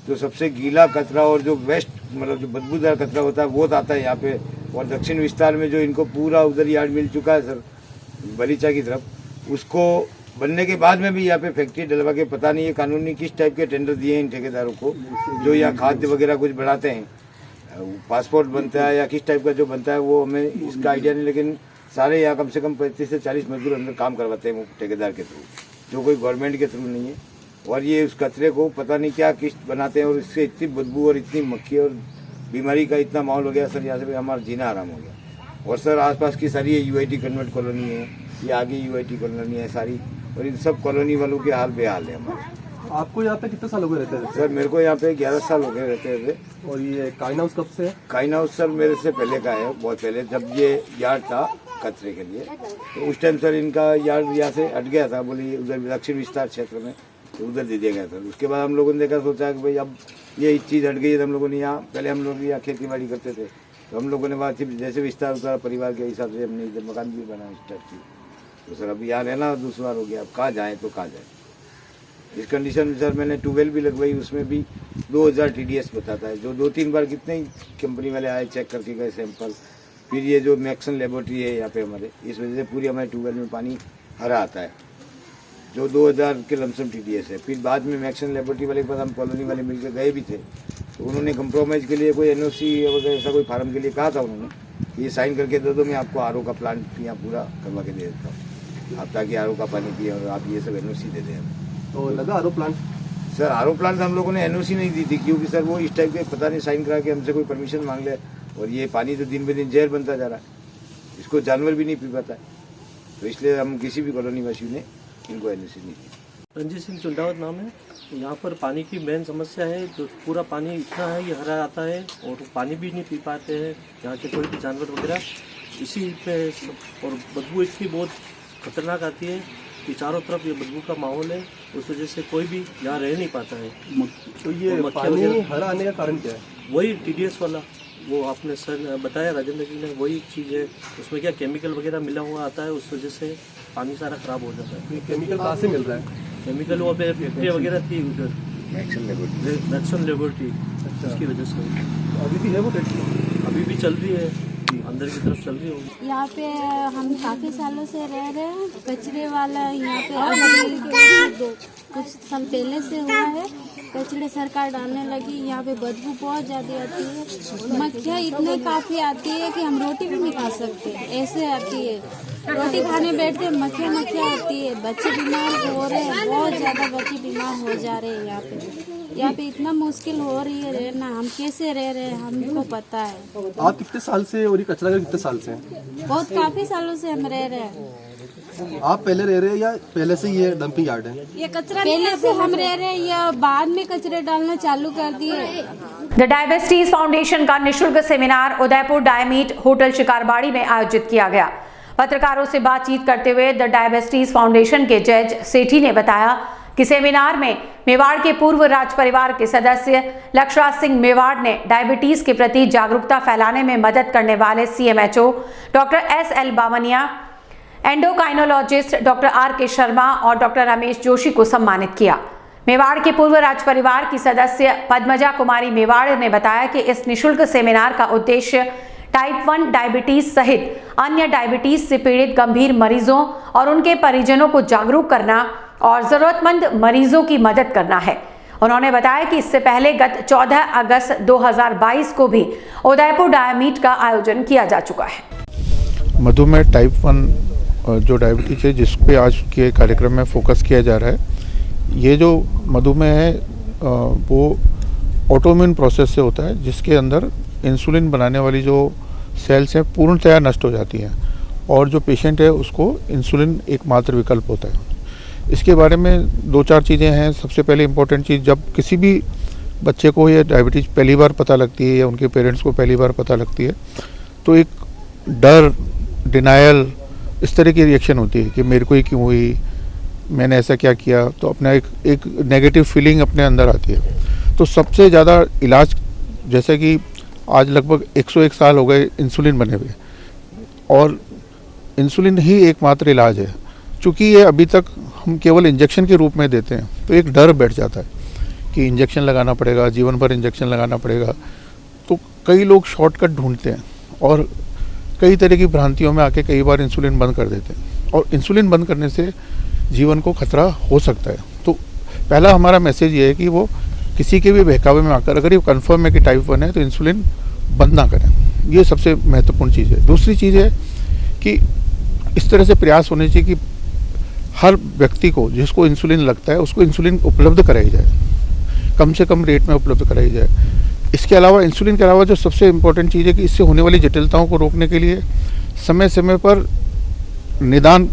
Speaker 16: जो सबसे गीला कचरा और जो वेस्ट मतलब जो बदबूदार कचरा होता है वो आता है यहाँ पे। और दक्षिण विस्तार में जो इनको पूरा उधर यार्ड मिल चुका है सर बलीचा की तरफ, उसको बनने के बाद में भी यहाँ पे फैक्ट्री डलवा के पता नहीं है कानूनी किस टाइप के टेंडर दिए हैं इन ठेकेदारों को, जो यहाँ खाद्य वगैरह कुछ बढ़ाते हैं, पासपोर्ट बनता है या किस टाइप का जो बनता है वो हमें इसका आइडिया नहीं। लेकिन सारे यहाँ कम से कम 35 से 40 मजदूर अंदर काम करवाते हैं ठेकेदार के थ्रू, जो कोई गवर्नमेंट के थ्रू नहीं है। और ये उस कचरे को पता नहीं क्या किस्त बनाते हैं और इससे इतनी बदबू और इतनी मक्खी और बीमारी का इतना माहौल हो गया सर, यहाँ से हमारा जीना आराम हो गया। और सर आसपास की सारी UIT कन्वर्ट कॉलोनी है, ये आगे UIT कॉलोनी है सारी, और इन सब कॉलोनी वालों के हाल बेहाल है हमारे।
Speaker 12: आपको यहाँ पे कितने साल हो गए रहते हैं?
Speaker 16: सर मेरे को यहाँ पे 11 साल हो गए रहते थे।
Speaker 12: और ये काइन हाउस कब से है?
Speaker 16: काइन हाउस सर मेरे से पहले का है, बहुत पहले, जब ये यार्ड था कचरे के लिए तो उस टाइम सर इनका यार्ड यहाँ से हट गया था, बोली उधर दक्षिण विस्तार क्षेत्र में, तो उधर दे दिया गया था। उसके बाद हम लोगों ने देखा, सोचा कि भाई अब ये चीज़ हट गई है, तो हम लोगों ने यहाँ पहले हम लोग यहाँ खेती बाड़ी करते थे, तो हम लोगों ने बात जैसे विस्तार उतारा परिवार के हिसाब से हमने इधर मकान भी बनाना स्टार्ट की। तो सर अब यहाँ रहना दूसरा हो गया, अब कहाँ जाएँ तो कहाँ जाए। इस कंडीशन में सर मैंने ट्यूबवेल भी लगवाई, उसमें भी 2000 TDS बताता है, जो 2-3 बार कितने ही कंपनी वाले आए चेक करके गए सैंपल। फिर ये जो मैक्सन लेबोरेटरी है यहाँ पे हमारे, इस वजह से पूरी हमारे ट्यूबवेल में पानी हरा आता है, जो 2000 के लमसम TDS है। फिर बाद में मैक्सन लेबोरेटरी वाले के पास हम कॉलोनी वाले मिलकर गए भी थे, तो उन्होंने कंप्रोमाइज़ के लिए कोई NOC वगैरह ऐसा कोई फार्म के लिए कहा था उन्होंने, ये साइन करके दे दो, मैं आपको RO का प्लांट यहाँ पूरा करवा के दे देता हूँ, आप ताकि RO का पानी पिए और आप ये सब NOC दे दें।
Speaker 12: तो लगा RO plant?
Speaker 16: Sir RO plant हम लोगों ने NOC नहीं दी थी, क्योंकि सर वो इस टाइप के पता नहीं साइन करा के हमसे कोई परमिशन मांग ले, और ये पानी तो दिन ब दिन जहर बनता जा रहा है, इसको जानवर भी नहीं पी पाता है, तो इसलिए हम किसी भी कॉलोनी वासियों ने इनको NOC नहीं दी।
Speaker 17: रंजीत सिंह चुंडावत नाम है। यहाँ पर पानी की मेन समस्या है, जो पूरा पानी इतना है ये हरा आता है और पानी भी नहीं पी पाते हैं यहाँ के कोई भी जानवर वगैरह, इसी पे और बदबू इसकी बहुत खतरनाक आती है कि चारों तरफ ये बदबू का माहौल है, उस वजह से कोई भी यहाँ रह नहीं पाता है।
Speaker 12: तो ये पानी हरा आने का कारण क्या है?
Speaker 17: वही TDS वाला, वो आपने सर बताया राजेंद्र जी ने, वही चीज़ है, उसमें क्या केमिकल वगैरह मिला हुआ आता है, उस वजह से पानी सारा खराब हो जाता है।
Speaker 12: केमिकल कहाँ से मिल रहा है?
Speaker 17: केमिकल वहाँ पे फैक्ट्री वगैरह थी उधर, मैक्सन लेबोरेटरी, उसकी वजह से।
Speaker 12: अभी भी है वो फैक्ट्री?
Speaker 17: अभी भी चल रही है, अंदर की तरफ चल रही होगी।
Speaker 18: यहाँ पे हम काफ़ी सालों से रह रहे हैं, कचरे वाला यहाँ पे अभी कुछ साल पहले से हुआ है, कचरे सरकार डालने लगी, यहाँ पे बदबू बहुत ज़्यादा आती है, मक्खियाँ इतने काफ़ी आती है कि हम रोटी भी नहीं खा सकते, ऐसे आती है, रोटी खाने बैठते मक्खियाँ आती है, बच्चे बीमार हो रहे हैं, बहुत ज़्यादा बच्चे बीमार हो जा रहे हैं। यहाँ पे इतना मुश्किल हो रही है रहना, हम कैसे रह रहे हैं हमको पता है।
Speaker 12: आप कितने साल से और ये कचरा घर कितने साल से हैं?
Speaker 18: बहुत काफ़ी सालों से हम रह रहे हैं।
Speaker 12: आप पहले रह रहे हैं या पहले से ये डंपिंग यार्ड है?
Speaker 18: ये कचरा पहले से हम रह रहे हैं या बाद में कचरे डालना चालू कर दिए?
Speaker 1: द डायबिटीज फाउंडेशन का निशुल्क सेमिनार उदयपुर डायमीट होटल शिकारबाड़ी में आयोजित किया गया। पत्रकारों से बातचीत करते हुए द डायबिटीज फाउंडेशन के जज सेठी ने बताया कि सेमिनार में मेवाड़ के पूर्व राज परिवार के सदस्य लक्षराज सिंह मेवाड़ ने डायबिटीज के प्रति जागरूकता फैलाने में मदद करने वाले CMHO doctor SL Bamaniya, endocrinologist doctor RK Sharma और डॉक्टर रमेश जोशी को सम्मानित किया। मेवाड़ के पूर्व राज परिवार की सदस्य पद्मजा कुमारी मेवाड़ ने बताया कि इस निशुल्क सेमिनार का उद्देश्य टाइप 1 डायबिटीज सहित अन्य डायबिटीज से पीड़ित गंभीर मरीजों और उनके परिजनों को जागरूक करना और जरूरतमंद मरीजों की मदद करना है। उन्होंने बताया कि इससे पहले गत 14 अगस्त 2022 को भी उदयपुर डायमीट का आयोजन किया जा चुका है।
Speaker 19: मधुमेह टाइप 1 जो डायबिटीज है, जिस पे आज के कार्यक्रम में फोकस किया जा रहा है, ये जो मधुमेह है वो ऑटोइम्यून प्रोसेस से होता है, जिसके अंदर इंसुलिन बनाने वाली जो सेल्स हैं पूर्णतया नष्ट हो जाती हैं और जो पेशेंट है उसको इंसुलिन एकमात्र विकल्प होता है। इसके बारे में 2-4 चीज़ें हैं। सबसे पहले इम्पोर्टेंट चीज़, जब किसी भी बच्चे को ये डायबिटीज़ पहली बार पता लगती है या उनके पेरेंट्स को पहली बार पता लगती है तो एक डर, डिनायल, इस तरह की रिएक्शन होती है कि मेरे को ही क्यों हुई, मैंने ऐसा क्या किया, तो अपना एक नेगेटिव फीलिंग अपने अंदर आती है। तो सबसे ज़्यादा इलाज, जैसे कि आज लगभग 101 साल हो गए इंसुलिन बने हुए और इंसुलिन ही एकमात्र इलाज है। चूँकि ये अभी तक हम केवल इंजेक्शन के रूप में देते हैं तो एक डर बैठ जाता है कि इंजेक्शन लगाना पड़ेगा, जीवन भर इंजेक्शन लगाना पड़ेगा। तो कई लोग शॉर्टकट ढूंढते हैं और कई तरह की भ्रांतियों में आके कई बार इंसुलिन बंद कर देते हैं और इंसुलिन बंद करने से जीवन को खतरा हो सकता है। तो पहला हमारा मैसेज ये है कि वो किसी के भी बहकावे में आकर अगर ये कन्फर्म है कि टाइप 1 है तो इंसुलिन बंद ना करें, ये सबसे महत्वपूर्ण चीज़ है। दूसरी चीज़ है कि इस तरह से प्रयास होने चाहिए कि हर व्यक्ति को जिसको इंसुलिन लगता है उसको इंसुलिन उपलब्ध कराई जाए, कम से कम रेट में उपलब्ध कराई जाए। इसके अलावा इंसुलिन के अलावा जो सबसे इम्पोर्टेंट चीज़ है कि इससे होने वाली जटिलताओं को रोकने के लिए समय समय पर निदान,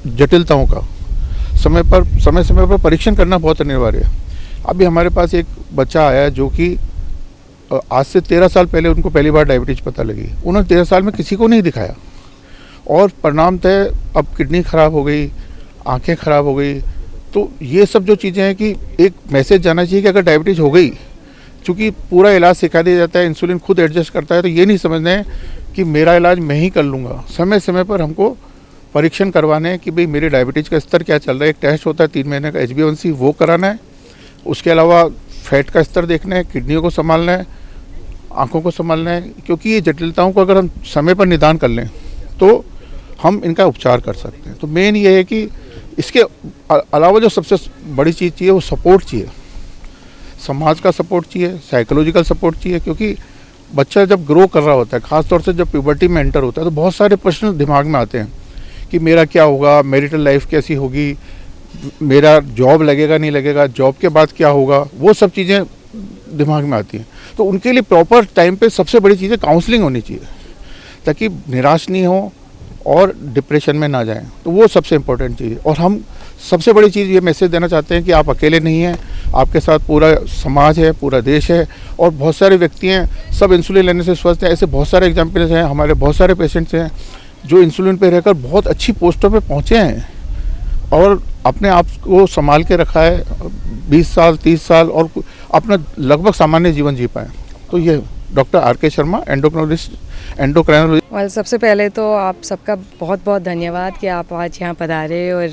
Speaker 19: जटिलताओं का समय समय पर परीक्षण करना बहुत अनिवार्य है। अभी हमारे पास एक बच्चा आया जो कि आज से 13 साल पहले उनको पहली बार डायबिटीज़ पता लगी। उन्होंने 13 साल में किसी को नहीं दिखाया और परिणामतः अब किडनी खराब हो गई, आंखें खराब हो गई। तो ये सब जो चीज़ें हैं कि एक मैसेज जाना चाहिए कि अगर डायबिटीज़ हो गई, चूँकि पूरा इलाज सिखा दिया जाता है, इंसुलिन खुद एडजस्ट करता है, तो ये नहीं समझना है कि मेरा इलाज मैं ही कर लूँगा। समय समय पर हमको परीक्षण करवाने हैं कि भाई मेरे डायबिटीज़ का स्तर क्या चल रहा है। एक टेस्ट होता है 3 महीने का HbA1c, वो कराना है। उसके अलावा फैट का स्तर देखना है, किडनियों को संभालना है, आँखों को संभालना है, क्योंकि ये जटिलताओं को अगर हम समय पर निदान कर लें तो हम इनका उपचार कर सकते हैं। तो मेन ये है कि इसके अलावा जो सबसे बड़ी चीज़ चाहिए वो सपोर्ट चाहिए, समाज का सपोर्ट चाहिए, साइकोलॉजिकल सपोर्ट चाहिए। क्योंकि बच्चा जब ग्रो कर रहा होता है, ख़ासतौर से जब प्यूबर्टी में एंटर होता है, तो बहुत सारे प्रश्न दिमाग में आते हैं कि मेरा क्या होगा, मैरिटल लाइफ कैसी होगी, मेरा जॉब लगेगा नहीं लगेगा, जॉब के बाद क्या होगा, वो सब चीज़ें दिमाग में आती हैं। तो उनके लिए प्रॉपर टाइम पे सबसे बड़ी चीज़ है काउंसलिंग होनी चाहिए, ताकि निराश नहीं हो और डिप्रेशन में ना जाएं। तो वो सबसे इम्पोर्टेंट चीज़ है। और हम सबसे बड़ी चीज़ ये मैसेज देना चाहते हैं कि आप अकेले नहीं हैं, आपके साथ पूरा समाज है, पूरा देश है और बहुत सारे व्यक्ति हैं, सब इंसुलिन लेने से स्वस्थ हैं। ऐसे बहुत सारे एग्जाम्पल्स हैं, हमारे बहुत सारे पेशेंट्स हैं जो इंसुलिन पे रहकर बहुत अच्छी पोस्टों पे पहुँचे हैं और अपने आप को संभाल के रखा है 20 साल 30 साल और अपना लगभग सामान्य जीवन जी पाए। तो ये डॉक्टर RK शर्मा, एंडोक्राइनोलॉजिस्ट।
Speaker 20: और सबसे पहले तो आप सबका बहुत बहुत धन्यवाद कि आप आज यहाँ पधारे और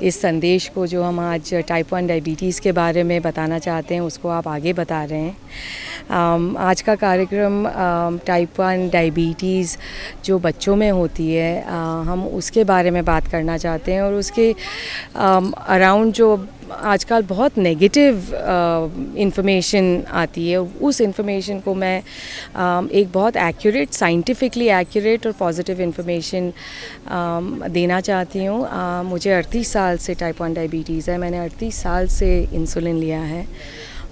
Speaker 20: इस संदेश को जो हम आज टाइप 1 डायबिटीज़ के बारे में बताना चाहते हैं उसको आप आगे बता रहे हैं। आज का कार्यक्रम टाइप 1 डायबिटीज़ जो बच्चों में होती है, हम उसके बारे में बात करना चाहते हैं और उसके अराउंड जो आजकल बहुत नेगेटिव इंफॉर्मेशन आती है, उस इंफॉर्मेशन को मैं एक बहुत एक्यूरेट, साइंटिफिकली एक्यूरेट और पॉजिटिव इंफॉर्मेशन देना चाहती हूँ। मुझे 38 साल से टाइप 1 डायबिटीज़ है, मैंने 38 साल से इंसुलिन लिया है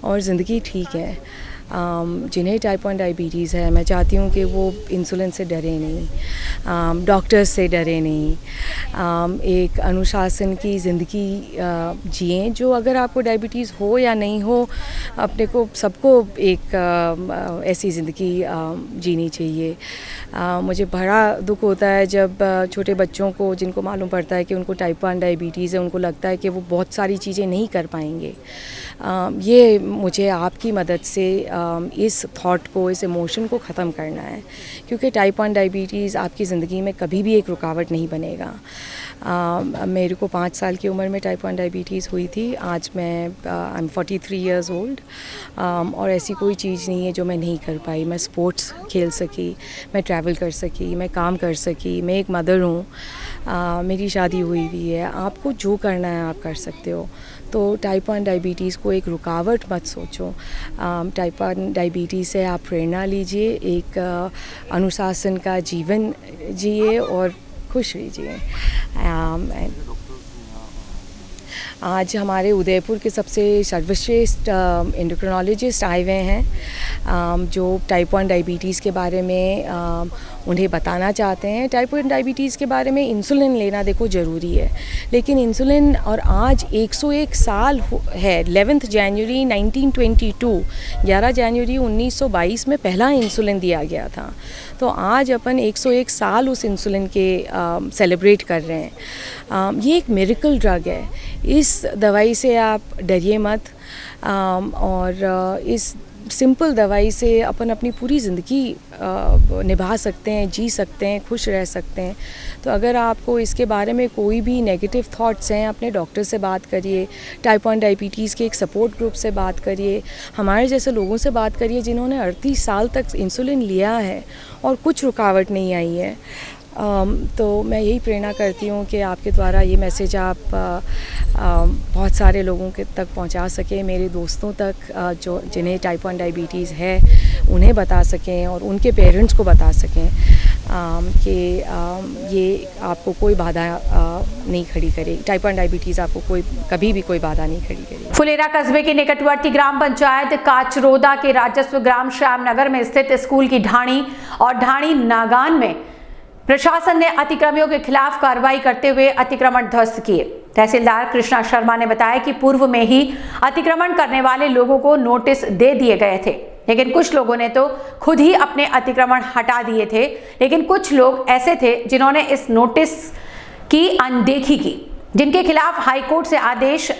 Speaker 20: और ज़िंदगी ठीक है। जिन्हें टाइप 1 डायबिटीज़ है, मैं चाहती हूँ कि वो इंसुलिन से डरे नहीं, डॉक्टर्स से डरे नहीं, एक अनुशासन की ज़िंदगी जिएं। जो अगर आपको डायबिटीज़ हो या नहीं हो, अपने को सबको एक ऐसी ज़िंदगी जीनी चाहिए। मुझे बड़ा दुख होता है जब छोटे बच्चों को, जिनको मालूम पड़ता है कि उनको टाइप 1 डायबिटीज़ है, उनको लगता है कि वो बहुत सारी चीज़ें नहीं कर पाएंगे। ये मुझे आपकी मदद से इस थॉट को, इस इमोशन को ख़त्म करना है, क्योंकि टाइप 1 डायबिटीज़ आपकी ज़िंदगी में कभी भी एक रुकावट नहीं बनेगा। मेरे को 5 साल की उम्र में टाइप 1 डायबिटीज़ हुई थी। आज मैं आई एम 43 ईयर्स ओल्ड और ऐसी कोई चीज़ नहीं है जो मैं नहीं कर पाई। मैं स्पोर्ट्स खेल सकी, मैं ट्रैवल कर सकी, मैं काम कर सकी, मैं एक मदर हूँ, मेरी शादी हुई भी है। आपको जो करना है आप कर सकते हो। तो टाइप 1 डायबिटीज़ को एक रुकावट मत सोचो। टाइप 1 डायबिटीज़ से आप प्रेरणा लीजिए, एक अनुशासन का जीवन जिए और खुश रहिए। आज हमारे उदयपुर के सबसे सर्वश्रेष्ठ एंडोक्रिनोलॉजिस्ट आए हुए हैं जो टाइप 1 डायबिटीज़ के बारे में उन्हें बताना चाहते हैं। टाइप 1 डायबिटीज़ के बारे में इंसुलिन लेना देखो ज़रूरी है, लेकिन इंसुलिन और आज 101 साल है। 11 जनवरी 1922 11 जनवरी 1922 में पहला इंसुलिन दिया गया था। तो आज अपन 101 साल उस इंसुलिन के सेलिब्रेट कर रहे हैं। ये एक मिरेकल ड्रग है। इस दवाई से आप डरिए मत और इस सिंपल दवाई से अपन अपनी पूरी ज़िंदगी निभा सकते हैं, जी सकते हैं, खुश रह सकते हैं। तो अगर आपको इसके बारे में कोई भी नेगेटिव थॉट्स हैं, अपने डॉक्टर से बात करिए, टाइप 1 डायबिटीज़ के एक सपोर्ट ग्रुप से बात करिए, हमारे जैसे लोगों से बात करिए जिन्होंने 38 साल तक इंसुलिन लिया है और कुछ रुकावट नहीं आई है। तो मैं यही प्रेरणा करती हूँ कि आपके द्वारा ये मैसेज आप बहुत सारे लोगों के तक पहुँचा सकें, मेरे दोस्तों तक जो जिन्हें टाइप 1 डायबिटीज़ है उन्हें बता सकें और उनके पेरेंट्स को बता सकें कि ये आपको कोई बाधा नहीं खड़ी करेगी। टाइप 1 डायबिटीज़ आपको कभी भी कोई बाधा नहीं खड़ी करेगी।
Speaker 1: फुलेरा कस्बे के निकटवर्ती ग्राम पंचायत काचरोदा के राजस्व ग्राम श्यामनगर में स्थित स्कूल की ढाणी और ढाणी नागान में प्रशासन ने अतिक्रमियों के खिलाफ कार्रवाई करते हुए अतिक्रमण ध्वस्त किए। तहसीलदार कृष्णा शर्मा ने बताया कि पूर्व में ही अतिक्रमण करने वाले लोगों को नोटिस दे दिए गए थे, लेकिन कुछ लोगों ने तो खुद ही अपने अतिक्रमण हटा दिए थे। लेकिन कुछ लोग ऐसे थे जिन्होंने इस नोटिस की अनदेखी की, जिनके खिलाफ हाईकोर्ट से आदेश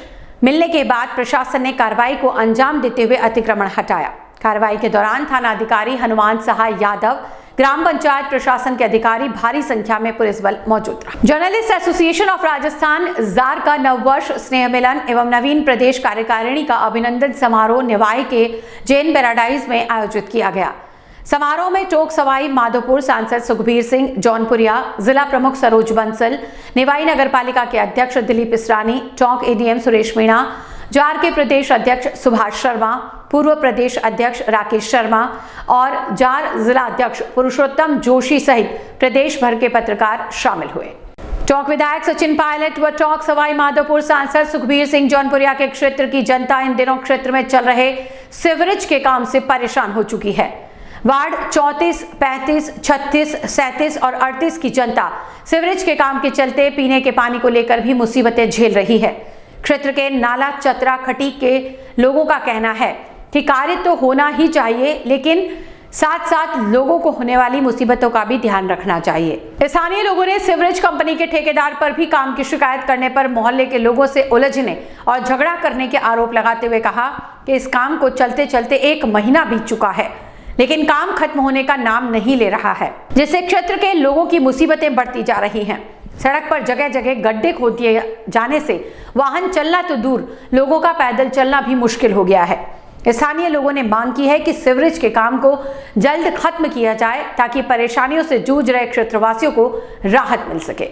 Speaker 1: मिलने के बाद प्रशासन ने कार्रवाई को अंजाम देते हुए अतिक्रमण हटाया। कार्रवाई के दौरान थाना अधिकारी हनुमान सहाय यादव, ग्राम पंचायत प्रशासन के अधिकारी, भारी संख्या में पुलिस बल मौजूद रहा। Journalist association of Rajasthan jar का नववर्ष स्नेह मिलन एवं नवीन प्रदेश कार्यकारिणी का अभिनंदन समारोह निवाई के जैन पैराडाइज में आयोजित किया गया। समारोह में टोक सवाई माधोपुर सांसद सुखबीर सिंह, जौनपुरिया जिला प्रमुख सरोज बंसल, निवाई नगर पालिका के अध्यक्ष दिलीप इसरानी, टोंक एडीएम सुरेश मीणा, जार के प्रदेश अध्यक्ष सुभाष शर्मा, पूर्व प्रदेश अध्यक्ष राकेश शर्मा और जार जिला अध्यक्ष पुरुषोत्तम जोशी सहित प्रदेश भर के पत्रकार शामिल हुए। टोंक विधायक सचिन पायलट व टोंक सवाई माधोपुर सांसद सुखबीर सिंह, जौनपुरिया के क्षेत्र की जनता इन दिनों क्षेत्र में चल रहे सीवरेज के काम से परेशान हो चुकी है। वार्ड 34, 35, 36, 37 और 38 की जनता सीवरेज के काम के चलते पीने के पानी को लेकर भी मुसीबतें झेल रही है। क्षेत्र के नाला चतरा खटीक के लोगों का कहना है कि कार्य तो होना ही चाहिए, लेकिन साथ साथ लोगों को होने वाली मुसीबतों का भी ध्यान रखना चाहिए। स्थानीय लोगों ने सीवरेज कंपनी के ठेकेदार पर भी काम की शिकायत करने पर मोहल्ले के लोगों से उलझने और झगड़ा करने के आरोप लगाते हुए कहा कि इस काम को चलते चलते 1 महीना बीत चुका है, लेकिन काम खत्म होने का नाम नहीं ले रहा है, जिससे क्षेत्र के लोगों की मुसीबतें बढ़ती जा रही हैं। सड़क पर जगह जगह गड्ढे खोद दिए जाने से वाहन चलना तो दूर, लोगों का पैदल चलना भी मुश्किल हो गया है। स्थानीय लोगों ने मांग की है कि सीवरेज के काम को जल्द खत्म किया जाए ताकि परेशानियों से जूझ रहे क्षेत्रवासियों को राहत मिल सके।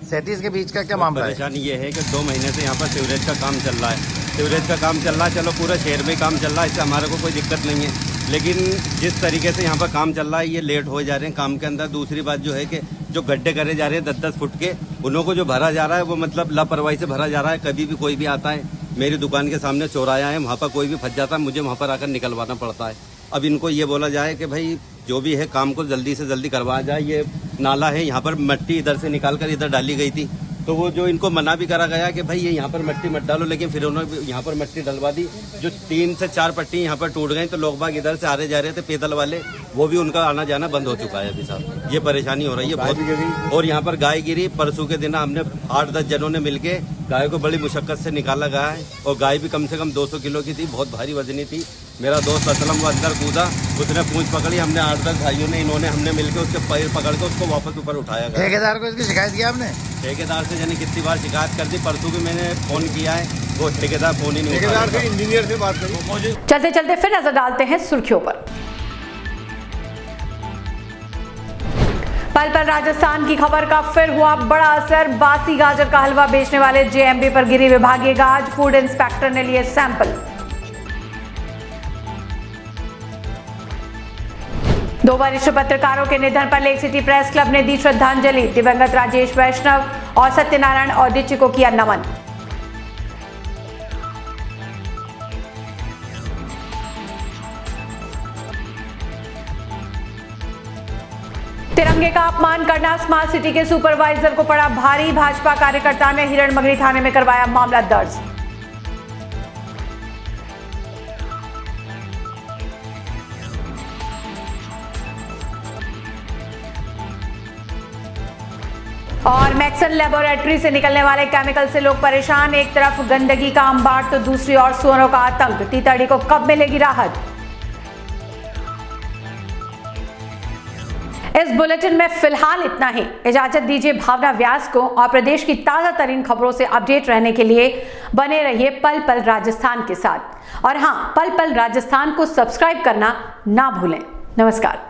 Speaker 21: 37 के बीच का क्या मामला है?
Speaker 22: परेशानी ये है कि 2 महीने से यहाँ पर सीवरेज का काम चल रहा है। सीवरेज का काम चल रहा है, चलो पूरे शहर में काम चल रहा है, इससे हमारे को कोई दिक्कत नहीं है, लेकिन जिस तरीके से यहाँ पर काम चल रहा है ये लेट हो जा रहे हैं काम के अंदर। दूसरी बात जो है कि जो गड्ढे करे जा रहे हैं 10-10 फुट के, उन्हों को जो भरा जा रहा है वो मतलब लापरवाही से भरा जा रहा है। कभी भी कोई भी आता है, मेरी दुकान के सामने चौराया है, वहाँ पर कोई भी फंस जाता है, मुझे वहाँ पर आकर निकलवाना पड़ता है। अब इनको ये बोला जाए कि भाई जो भी है काम को जल्दी से जल्दी करवाया जाए। ये नाला है, यहाँ पर मिट्टी इधर से निकाल कर इधर डाली गई थी, तो वो जो इनको मना भी करा गया कि भाई ये यहाँ पर मिट्टी मत डालो, लेकिन फिर उन्होंने यहाँ पर मिट्टी डलवा दी। जो 3 से 4 पट्टी यहाँ पर टूट गई, तो लोग बाग इधर से आ रहे जा रहे थे पैदल वाले, वो भी उनका आना जाना बंद हो चुका है अभी साहब। ये परेशानी हो रही है बहुत। और यहाँ पर गाय गिरी, परसों के दिन हमने 8-10 जनों ने मिलके गाय को बड़ी मुशक्कत से निकाला गया है, और गाय भी कम से कम 200 किलो की थी, बहुत भारी वजनी थी। मेरा दोस्त असलम वो अंदर कूदा, उसने पूंछ पकड़ी, हमने 8-10 भाइयों ने इन्होंने हमने मिलकर उसके पैर पकड़ के उसको वापस ऊपर उठाया गया।
Speaker 21: ठेकेदार को इसकी शिकायत किया आपने?
Speaker 22: ठेकेदार से यानी कितनी बार शिकायत कर दी, परसों भी मैंने फोन किया है, वो ठेकेदार फोन ही नहीं।
Speaker 21: ठेकेदार से इंजीनियर से बात करो।
Speaker 1: चलते चलते फिर नजर डालते हैं सुर्खियों पर। पल पल राजस्थान की खबर का फिर हुआ बड़ा असर। बासी गाजर का हलवा बेचने वाले जेएमबी पर गिरी विभागीय गाज, फूड इंस्पेक्टर ने लिए सैंपल। 2 वरिष्ठ पत्रकारों के निधन पर लेक सिटी प्रेस क्लब ने दी श्रद्धांजलि। दिवंगत राजेश वैष्णव और सत्यनारायण औदिच्य को किया नमन। तिरंगे का अपमान करना स्मार्ट सिटी के सुपरवाइजर को पड़ा भारी। भाजपा कार्यकर्ता ने हिरणमगरी थाने में करवाया मामला दर्ज। और मैक्सन लेबोरेटरी से निकलने वाले केमिकल से लोग परेशान। एक तरफ गंदगी का अंबार तो दूसरी ओर सुअरों का आतंक। तीताड़ी को कब मिलेगी राहत? इस बुलेटिन में फिलहाल इतना ही। इजाजत दीजिए भावना व्यास को, और प्रदेश की ताजा तरीन खबरों से अपडेट रहने के लिए बने रहिए पल पल राजस्थान के साथ। और हां, पल पल राजस्थान को सब्सक्राइब करना ना भूलें। नमस्कार।